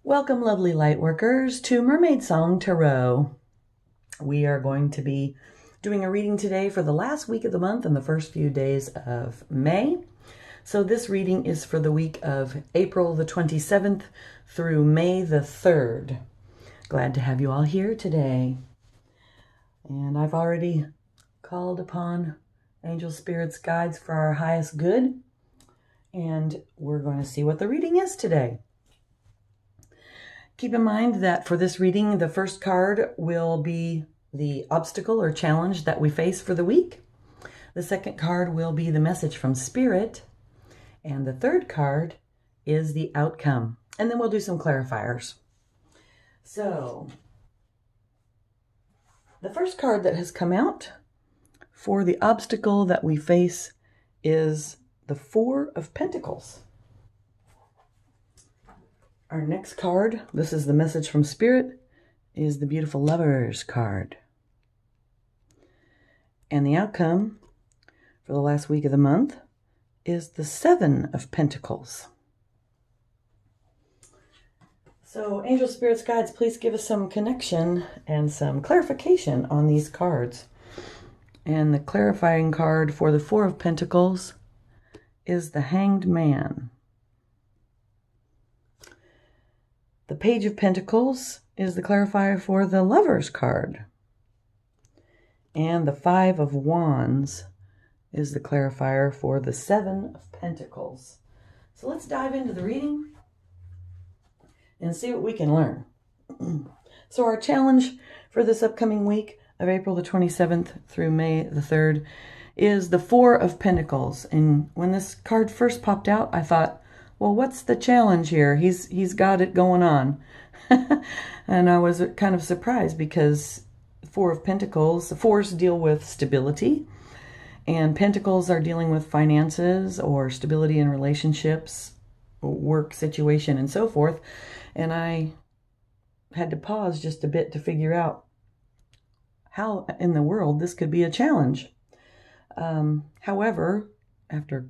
Welcome, lovely light workers, to Mermaid Song Tarot. We are going to be doing a reading today for the last week of the month and the first few days of May. So this reading is for the week of April the 27th through May the 3rd. Glad to have you all here today. And I've already called upon angel spirits guides for our highest good. And we're going to see what the reading is today. Keep in mind that for this reading, the first card will be the obstacle or challenge that we face for the week. The second card will be the message from Spirit. And the third card is the outcome. And then we'll do some clarifiers. So, the first card that has come out for the obstacle that we face is the Four of Pentacles. Our next card, this is the message from Spirit, is the beautiful Lovers card. And the outcome for the last week of the month is the Seven of Pentacles. So, angel spirits guides, please give us some connection and some clarification on these cards. And the clarifying card for the Four of Pentacles is the Hanged Man. The Page of Pentacles is the clarifier for the Lovers card. And the Five of Wands is the clarifier for the Seven of Pentacles. So let's dive into the reading and see what we can learn. So our challenge for this upcoming week of April the 27th through May the 3rd is the Four of Pentacles. And when this card first popped out, I thought, well, what's the challenge here? He's got it going on. And I was kind of surprised because Four of Pentacles, the fours deal with stability, and Pentacles are dealing with finances or stability in relationships, work situation, and so forth. And I had to pause just a bit to figure out how in the world this could be a challenge. However, after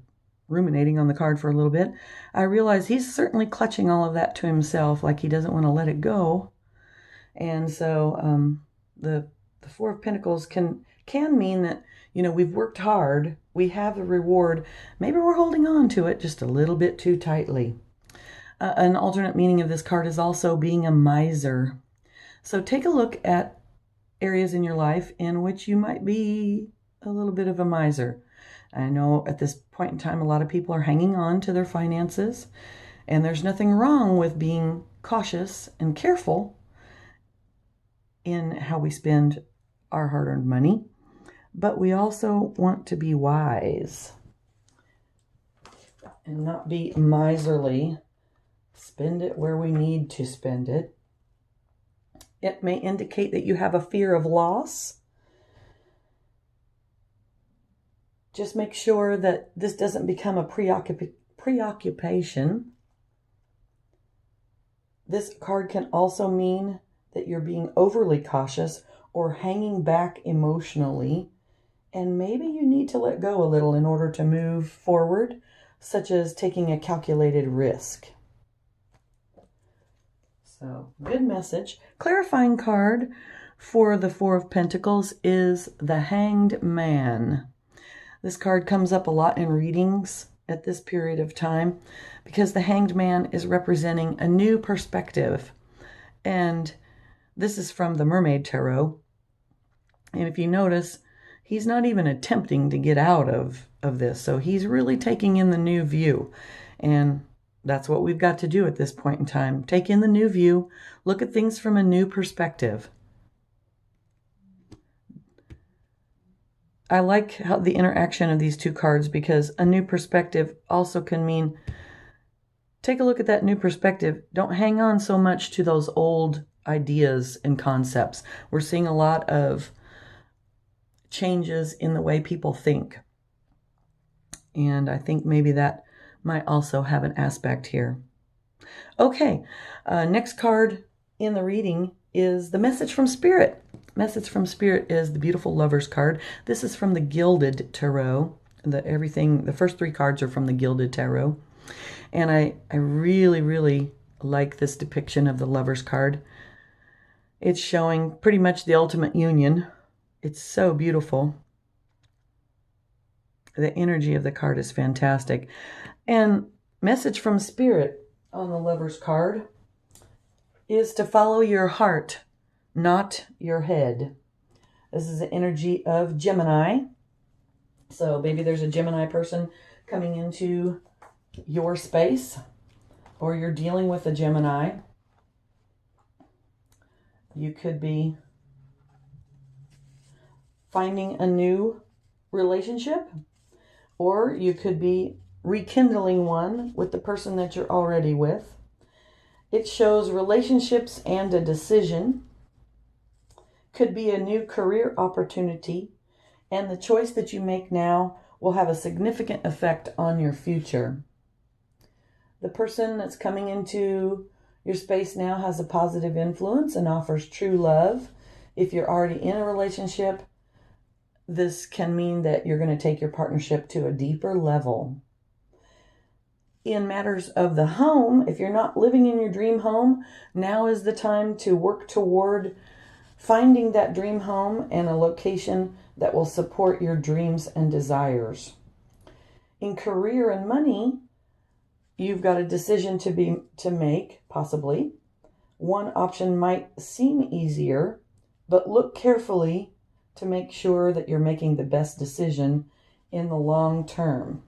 ruminating on the card for a little bit, I realized he's certainly clutching all of that to himself, like he doesn't want to let it go. And so the Four of Pentacles can mean that, you know, we've worked hard, we have the reward, maybe we're holding on to it just a little bit too tightly. An alternate meaning of this card is also being a miser. So take a look at areas in your life in which you might be a little bit of a miser. I know at this point in time, a lot of people are hanging on to their finances, and there's nothing wrong with being cautious and careful in how we spend our hard-earned money, but we also want to be wise and not be miserly. Spend it where we need to spend it. It may indicate that you have a fear of loss. Just make sure that this doesn't become a preoccupation. This card can also mean that you're being overly cautious or hanging back emotionally, and maybe you need to let go a little in order to move forward, such as taking a calculated risk. So, good message. Clarifying card for the Four of Pentacles is the Hanged Man. This card comes up a lot in readings at this period of time because the Hanged Man is representing a new perspective. And this is from the Mermaid Tarot. And if you notice, he's not even attempting to get out of this. So he's really taking in the new view. And that's what we've got to do at this point in time. Take in the new view. Look at things from a new perspective. I like how the interaction of these two cards, because a new perspective also can mean take a look at that new perspective. Don't hang on so much to those old ideas and concepts. We're seeing a lot of changes in the way people think. And I think maybe that might also have an aspect here. Okay, next card in the reading is the message from Spirit. Message from Spirit is the beautiful Lovers card. This is from the Gilded Tarot. The first three cards are from the Gilded Tarot. And I really, really like this depiction of the Lovers card. It's showing pretty much the ultimate union. It's so beautiful. The energy of the card is fantastic. And message from Spirit on the Lovers card is to follow your heart, not your head. This is the energy of Gemini. So maybe there's a Gemini person coming into your space, or you're dealing with a Gemini. You could be finding a new relationship, or you could be rekindling one with the person that you're already with. It shows relationships and a decision. Could be a new career opportunity, and the choice that you make now will have a significant effect on your future. The person that's coming into your space now has a positive influence and offers true love. If you're already in a relationship, this can mean that you're going to take your partnership to a deeper level. In matters of the home, if you're not living in your dream home, now is the time to work toward finding that dream home and a location that will support your dreams and desires. In career and money, you've got a decision to make, possibly. One option might seem easier, but look carefully to make sure that you're making the best decision in the long term.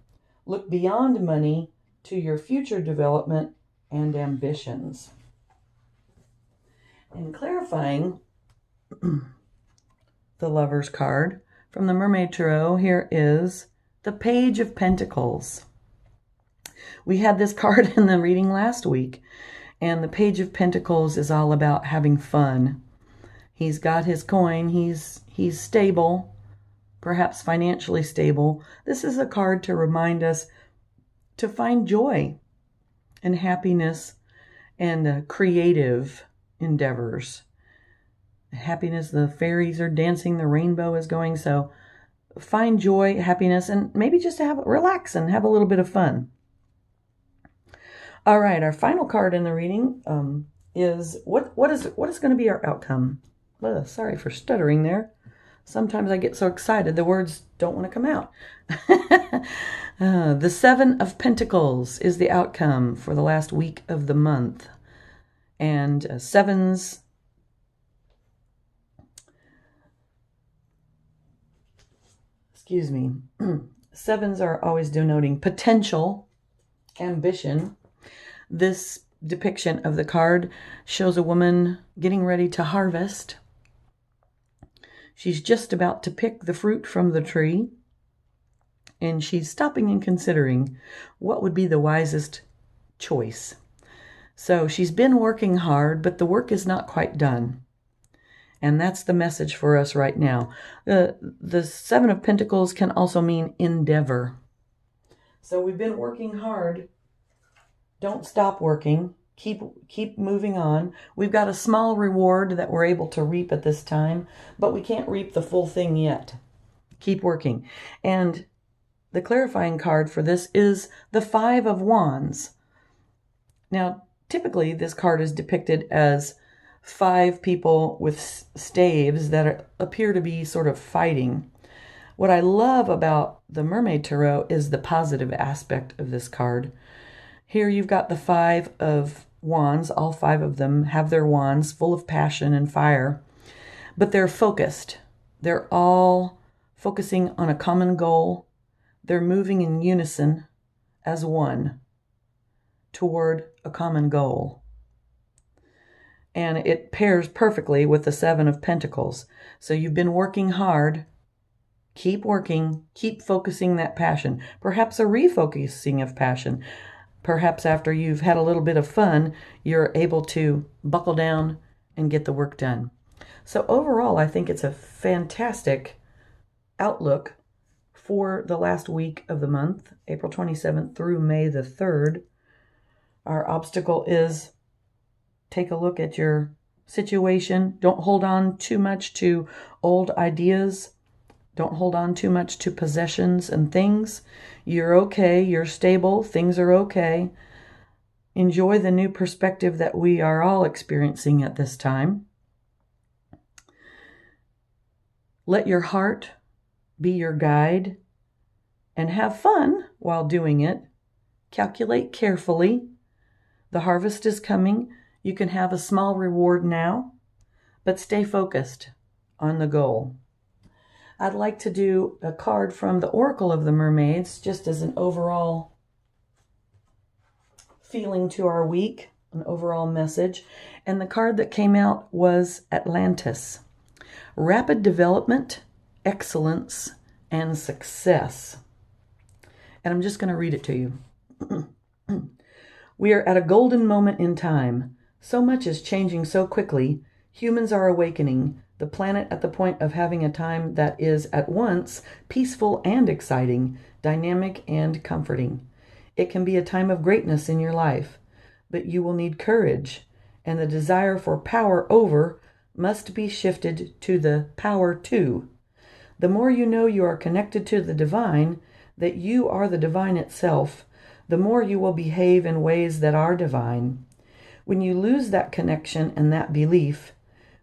Look beyond money to your future development and ambitions. And clarifying the Lovers card from the Mermaid Tarot, here is the Page of Pentacles. We had this card in the reading last week, and the Page of Pentacles is all about having fun. He's got his coin, he's stable, perhaps financially stable. This is a card to remind us to find joy and happiness and creative endeavors. Happiness, the fairies are dancing, the rainbow is going, so find joy, happiness, and maybe just relax and have a little bit of fun. All right, our final card in the reading is what is going to be our outcome? Sorry for stuttering there. Sometimes I get so excited the words don't want to come out. The Seven of Pentacles is the outcome for the last week of the month. And sevens, sevens are always denoting potential, ambition. This depiction of the card shows a woman getting ready to harvest. She's just about to pick the fruit from the tree, and she's stopping and considering what would be the wisest choice. So she's been working hard, but the work is not quite done. And that's the message for us right now. The Seven of Pentacles can also mean endeavor. So we've been working hard. Don't stop working. Keep moving on. We've got a small reward that we're able to reap at this time, but we can't reap the full thing yet. Keep working. And the clarifying card for this is the Five of Wands. Now, typically this card is depicted as five people with staves that appear to be sort of fighting. What I love about the Mermaid Tarot is the positive aspect of this card. Here you've got the Five of Wands. All five of them have their wands full of passion and fire, but they're focused. They're all focusing on a common goal. They're moving in unison as one toward a common goal. And it pairs perfectly with the Seven of Pentacles. So you've been working hard. Keep working. Keep focusing that passion. Perhaps a refocusing of passion. Perhaps after you've had a little bit of fun, you're able to buckle down and get the work done. So overall, I think it's a fantastic outlook for the last week of the month, April 27th through May the 3rd. Our obstacle is take a look at your situation. Don't hold on too much to old ideas. Don't hold on too much to possessions and things. You're okay. You're stable. Things are okay. Enjoy the new perspective that we are all experiencing at this time. Let your heart be your guide and have fun while doing it. Calculate carefully. The harvest is coming. You can have a small reward now, but stay focused on the goal. I'd like to do a card from the Oracle of the Mermaids, just as an overall feeling to our week, an overall message. And the card that came out was Atlantis. Rapid development, excellence, and success. And I'm just going to read it to you. We are at a golden moment in time. So much is changing so quickly. Humans are awakening. The planet at the point of having a time that is at once peaceful and exciting, dynamic and comforting. It can be a time of greatness in your life, but you will need courage, and the desire for power over must be shifted to the power to. The more you know you are connected to the divine, that you are the divine itself, the more you will behave in ways that are divine. When you lose that connection and that belief,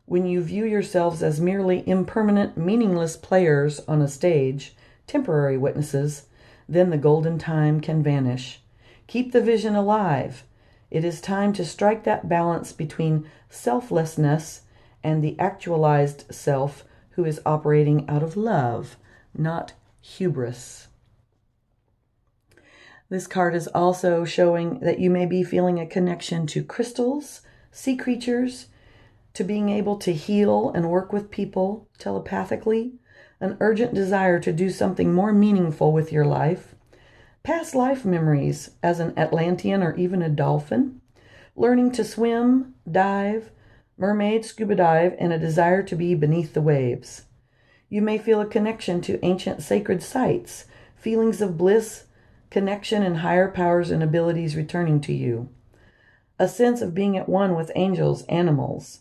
when you view yourselves as merely impermanent, meaningless players on a stage, temporary witnesses, then the golden time can vanish. Keep the vision alive. It is time to strike that balance between selflessness and the actualized self who is operating out of love, not hubris. This card is also showing that you may be feeling a connection to crystals, sea creatures, to being able to heal and work with people telepathically, an urgent desire to do something more meaningful with your life, past life memories as an Atlantean or even a dolphin, learning to swim, dive, mermaid, scuba dive, and a desire to be beneath the waves. You may feel a connection to ancient sacred sites, feelings of bliss, connection, and higher powers and abilities returning to you. A sense of being at one with angels, animals,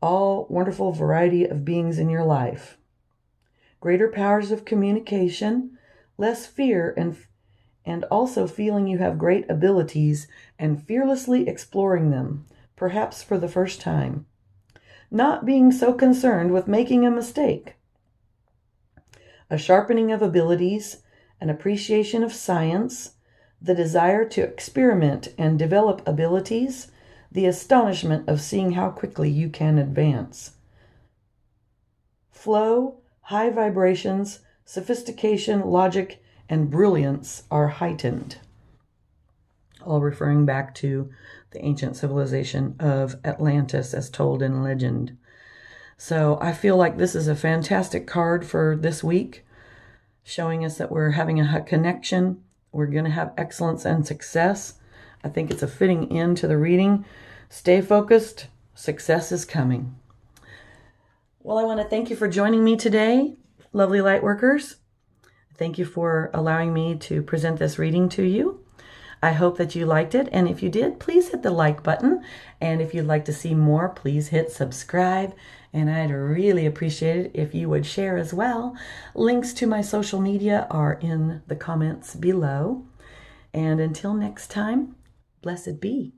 all wonderful variety of beings in your life. Greater powers of communication, less fear, and also feeling you have great abilities and fearlessly exploring them, perhaps for the first time. Not being so concerned with making a mistake. A sharpening of abilities, an appreciation of science, the desire to experiment and develop abilities, the astonishment of seeing how quickly you can advance. Flow, high vibrations, sophistication, logic, and brilliance are heightened. All referring back to the ancient civilization of Atlantis as told in legend. So I feel like this is a fantastic card for this week, showing us that we're having a connection. We're going to have excellence and success. I think it's a fitting end to the reading. Stay focused. Success is coming. Well, I want to thank you for joining me today, lovely light workers. Thank you for allowing me to present this reading to you. I hope that you liked it, and if you did, please hit the like button. And if you'd like to see more, please hit subscribe. And I'd really appreciate it if you would share as well. Links to my social media are in the comments below. And until next time, blessed be.